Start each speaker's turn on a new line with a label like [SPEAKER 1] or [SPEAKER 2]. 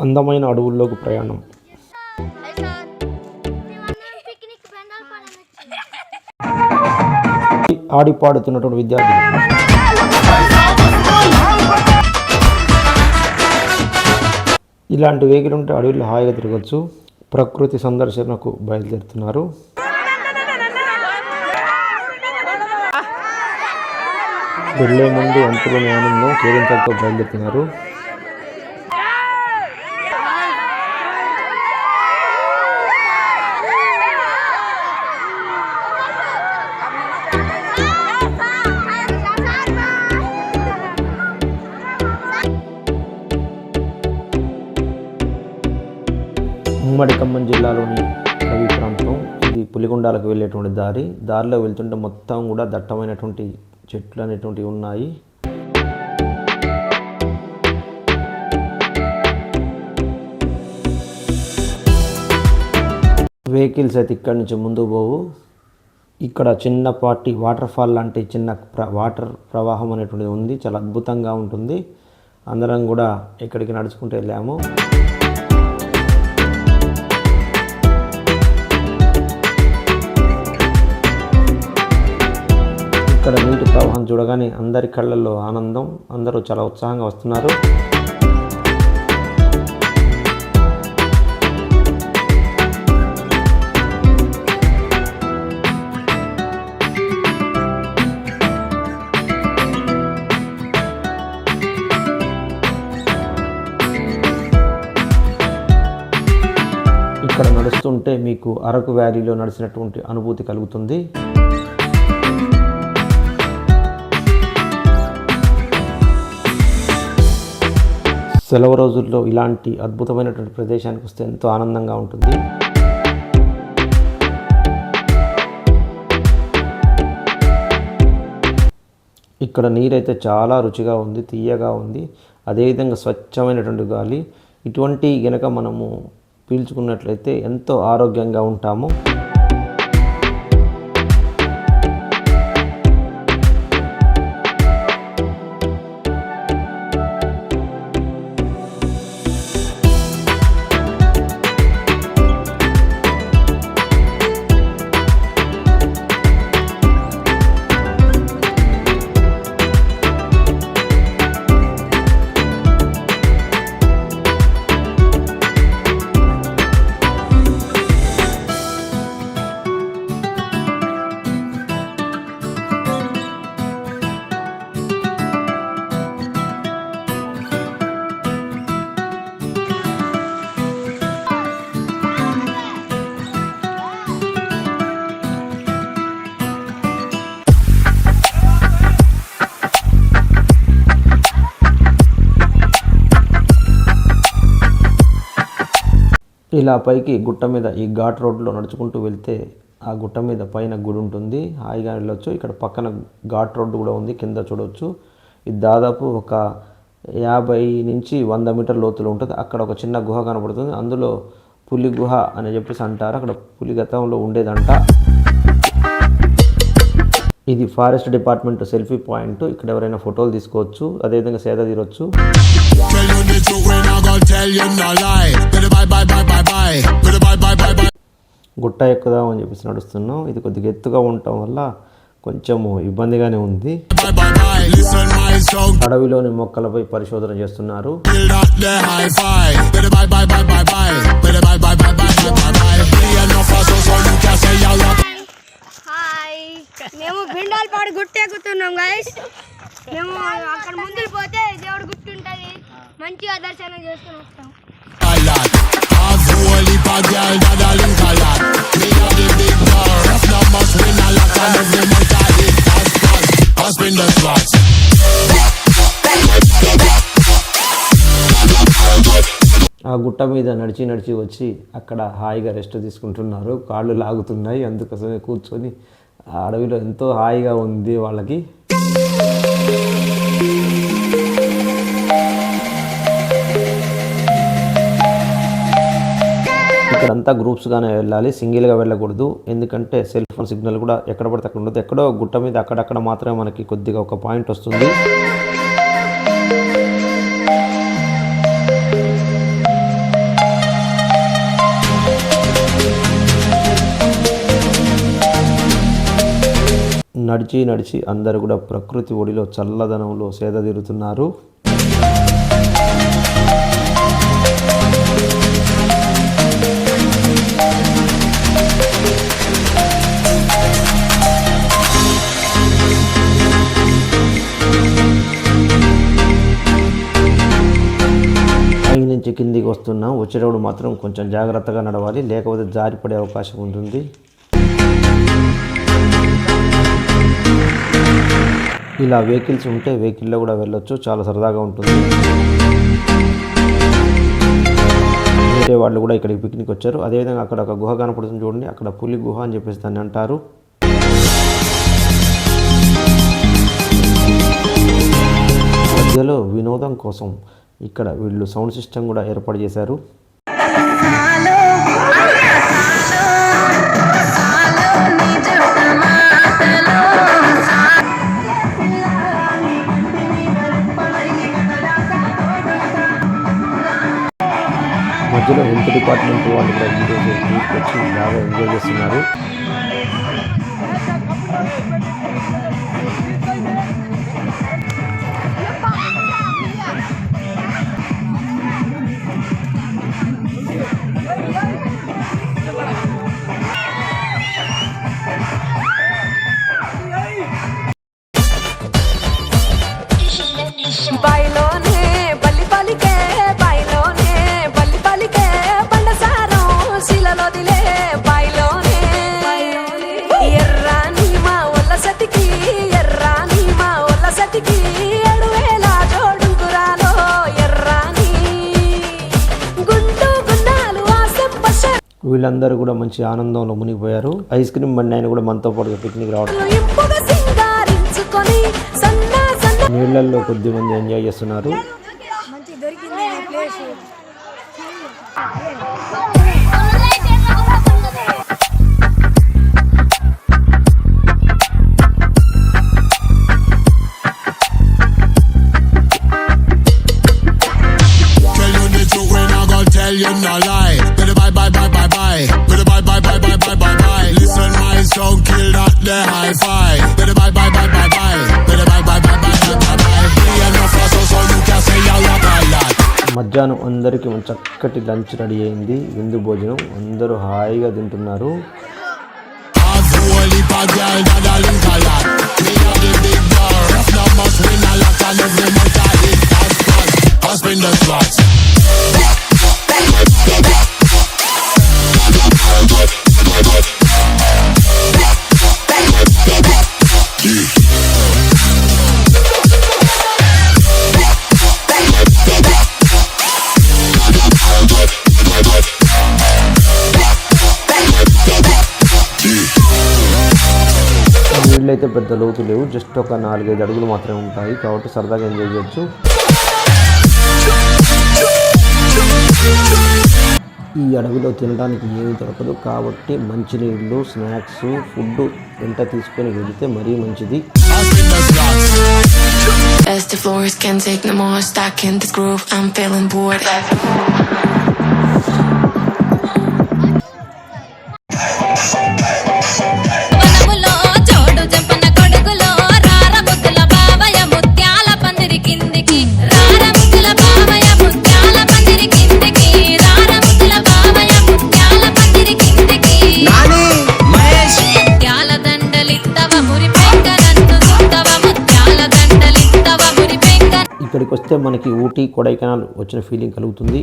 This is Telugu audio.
[SPEAKER 1] అందమైన అడవుల్లోకి ప్రయాణం. ఆడిపాడుతున్నటువంటి విద్యార్థులు. ఇలాంటి వెహికల్ ఉంటే అడవిలో హాయిగా తిరగచ్చు. ప్రకృతి సందర్శనకు బయలుదేరుతున్నారు. వెళ్ళే ముందు అంతులోని ఆనందం కేరింతలతో బయలుదేరుతున్నారు. ఉమ్మడి ఖమ్మం జిల్లాలోని అడవి ప్రాంతం. ఇది పులిగొండాలకు వెళ్ళేటువంటి దారిలో వెళ్తుంటే మొత్తం కూడా దట్టమైనటువంటి చెట్లు అనేటువంటివి ఉన్నాయి. వెహికల్స్ అయితే ఇక్కడి నుంచి ముందు పోవు. ఇక్కడ చిన్నపాటి వాటర్ ఫాల్ లాంటి చిన్న వాటర్ ప్రవాహం అనేటువంటిది ఉంది. చాలా అద్భుతంగా ఉంటుంది. అందరం కూడా ఇక్కడికి నడుచుకుంటూ వెళ్ళాము. ఇక్కడ నీటి ప్రవాహం చూడగానే అందరి కళ్ళల్లో ఆనందం. అందరూ చాలా ఉత్సాహంగా వస్తున్నారు. ఇక్కడ నడుస్తుంటే మీకు అరకు వ్యాలీలో నడిచినటువంటి అనుభూతి కలుగుతుంది. సెలవు రోజుల్లో ఇలాంటి అద్భుతమైనటువంటి ప్రదేశానికి వస్తే ఎంతో ఆనందంగా ఉంటుంది. ఇక్కడ నీరైతే చాలా రుచిగా ఉంది, తీయగా ఉంది. అదేవిధంగా స్వచ్ఛమైనటువంటి గాలి. ఇటువంటి గనక మనము పీల్చుకున్నట్లయితే ఎంతో ఆరోగ్యంగా ఉంటాము. ఇలా పైకి గుట్ట మీద ఈ ఘాట్ రోడ్లో నడుచుకుంటూ వెళ్తే ఆ గుట్ట మీద పైన గుడి ఉంటుంది. హాయిగా వెళ్ళొచ్చు. ఇక్కడ పక్కన ఘాట్ రోడ్డు కూడా ఉంది, కింద చూడవచ్చు. ఇది దాదాపు ఒక 50 నుంచి 100 మీటర్ లోతులో ఉంటుంది. అక్కడ ఒక చిన్న గుహ కనబడుతుంది. అందులో పులి గుహ అని చెప్పేసి అంటారు. అక్కడ పులి గతంలో ఉండేదంట. ఇది ఫారెస్ట్ డిపార్ట్మెంట్ సెల్ఫీ పాయింట్. ఇక్కడ ఎవరైనా ఫోటోలు తీసుకోవచ్చు, అదేవిధంగా సేద తీరొచ్చు. గుట్ట ఎక్కుదామని చెప్పేసి నడుస్తున్నాం. ఇది కొద్దిగా ఎత్తుగా ఉండటం వల్ల కొంచెము ఇబ్బందిగానే ఉంది. అడవిలోని మొక్కలపై పరిశోధన చేస్తున్నారు.
[SPEAKER 2] మేము భిండాలపాడు గుట్ట ఎక్కుతున్నాం గైస్. మేము అక్కడ ముందుకు పోతే దేవుడు గుట్టు ఉంటుంది, మంచిగా దర్శనం చేసుకుని వస్తాం.
[SPEAKER 1] ఆ గుట్ట మీద నడిచి వచ్చి అక్కడ హాయిగా రెస్ట్ తీసుకుంటున్నారు. కాళ్ళు లాగుతున్నాయి, అందుకోసమే కూర్చొని ఆ అడవిలో ఎంతో హాయిగా ఉంది వాళ్ళకి. ఇక్కడంతా గ్రూప్స్గానే వెళ్ళాలి, సింగిల్గా వెళ్ళకూడదు. ఎందుకంటే సెల్ ఫోన్ సిగ్నల్ కూడా ఎక్కడ పడితే అక్కడ ఉండదు. ఎక్కడో గుట్ట మీద అక్కడక్కడ మాత్రమే మనకి కొద్దిగా ఒక పాయింట్ వస్తుంది. నడిచి నడిచి అందరూ కూడా ప్రకృతి ఒడిలో చల్లదనంలో సేదతీరుతున్నారు. పై నుంచి కిందికి వస్తున్నాం. వచ్చేటప్పుడు మాత్రం కొంచెం జాగ్రత్తగా నడవాలి, లేకపోతే జారిపడే అవకాశం ఉంటుంది. ఇలా వెహికల్స్ ఉంటే వెహికల్లో కూడా వెళ్ళొచ్చు, చాలా సరదాగా ఉంటుంది. వేరే వాళ్ళు కూడా ఇక్కడికి పిక్నిక్ వచ్చారు. అదేవిధంగా అక్కడ ఒక గుహ కనపడుతుంది చూడండి, అక్కడ పులి గుహ అని చెప్పేసి దాన్ని అంటారు. మధ్యలో వినోదం కోసం ఇక్కడ వీళ్ళు సౌండ్ సిస్టమ్ కూడా ఏర్పాటు చేశారు. మధ్యలో హెల్త్ డిపార్ట్మెంట్ వాళ్ళు కూడా వచ్చి బాగా ఎంజాయ్ చేస్తున్నారు.
[SPEAKER 3] బైలోనే బల్లి పలికే బైలోనే బల్లి పలికే బండసారం శిలలోదిలే బైలోనే ఎర్రాని మా ఒళ్ళ సతికి ఎర్రాని మా ఒళ్ళ సతికి 7,000 జోడుకురాలో ఎర్రాని గుండు గున్నాలు ఆసంపశ.
[SPEAKER 1] వీళ్ళందరూ కూడా మంచి ఆనందంలో మునిగిపోయారు. ఐస్ క్రీమ్ బండి ఆయన కూడా మనతో పాటు పిక్నిక్ రావడం, నీళ్ళల్లో కొద్ది మంది ఎంజాయ్ చేస్తున్నారు. మధ్యాహ్నం అందరికీ చక్కటి లంచ్ రెడీ అయింది, విందు భోజనం. అందరూ హాయిగా తింటున్నారు. నీళ్ళైతే పెద్ద లోతు లేవు, జస్ట్ ఒక 4-5 అడుగులు మాత్రమే ఉంటాయి, కాబట్టి సరదాగా ఎంజాయ్ చేయొచ్చు. ఈ అడవిలో తినడానికి ఏమీ దొరకదు, కాబట్టి మంచినీళ్ళు, స్నాక్స్, ఫుడ్ వెంట తీసుకొని వెళితే మరీ మంచిది.
[SPEAKER 4] As the floors can take no more, stuck in this groove, I'm feeling bored.
[SPEAKER 1] ఇక్కడికి వస్తే మనకి ఊటీ, కొడైకెనాల్ వచ్చిన ఫీలింగ్ కలుగుతుంది.